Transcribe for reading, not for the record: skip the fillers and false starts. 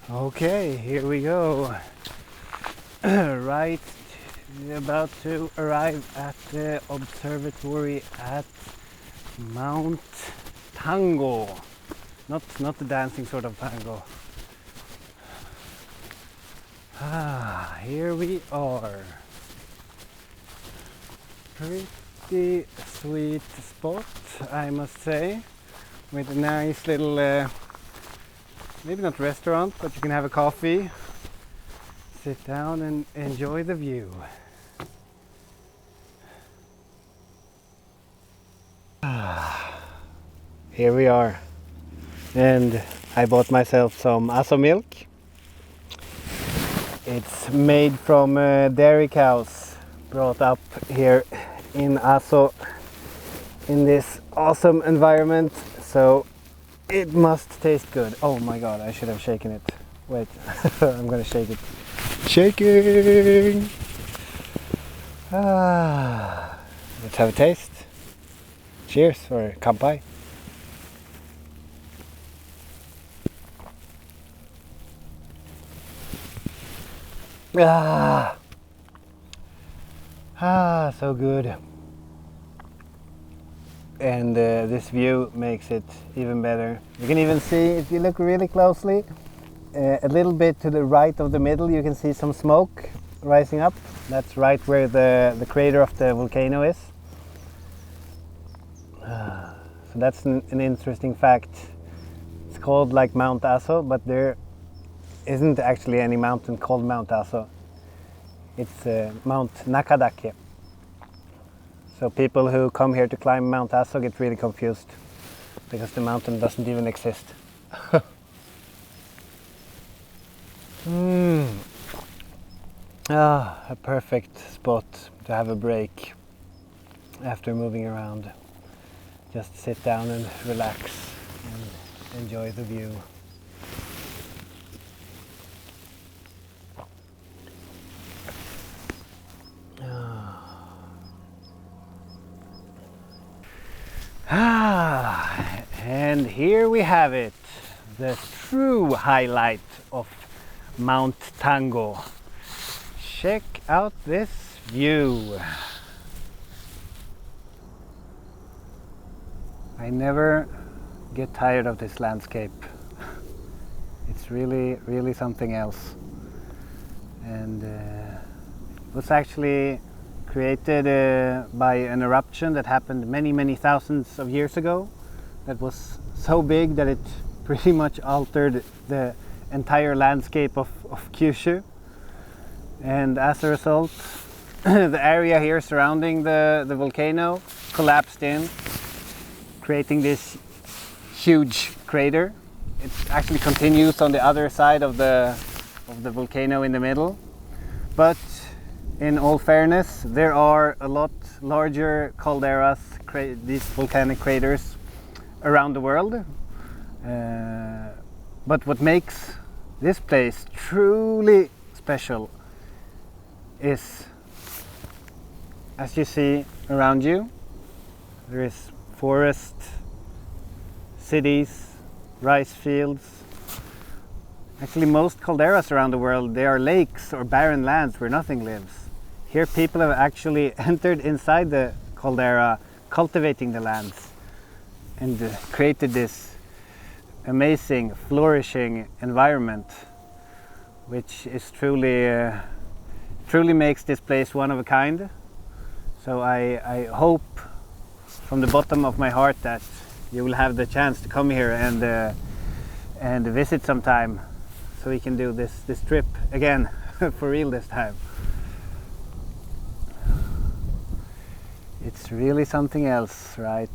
Okay, here we go. Right, about to arrive at the observatory at Mount Tango. Not the dancing sort of tango. Here we are. Pretty sweet spot, I must say, with a nice little maybe not restaurant, but you can have a coffee, sit down and enjoy the view. Here we are, and I bought myself some Aso milk. It's made from dairy cows brought up here in Aso in this awesome environment, so it must taste good. Oh my god, I should have shaken it. Wait, I'm gonna shake it. Shaking! Let's have a taste. Cheers, or kanpai. So good. And this view makes it even better. You can even see, if you look really closely, a little bit to the right of the middle, you can see some smoke rising up. That's right where the crater of the volcano is. So that's an interesting fact. It's called like Mount Aso, but there isn't actually any mountain called Mount Aso. It's Mount Nakadake. So people who come here to climb Mount Aso get really confused because the mountain doesn't even exist. A perfect spot to have a break after moving around. Just sit down and relax and enjoy the view. And here we have it, the true highlight of Mount Tango. Check out this view. I never get tired of this landscape. It's really something else. And it was actually created by an eruption that happened many thousands of years ago. That was so big that it pretty much altered the entire landscape of Kyushu. And as a result, the area here surrounding the volcano collapsed in, creating this huge crater. It actually continues on the other side of the volcano in the middle. But in all fairness, there are a lot larger calderas, these volcanic craters, around the world. But what makes this place truly special is, as you see around you, there is forest, cities, rice fields. Actually, most calderas around the world, they are lakes or barren lands where nothing lives. Here people have actually entered inside the caldera, cultivating the lands, and created this amazing, flourishing environment, which is truly makes this place one of a kind. So I hope from the bottom of my heart that you will have the chance to come here and visit sometime, so we can do this trip again for real this time. It's really something else, right?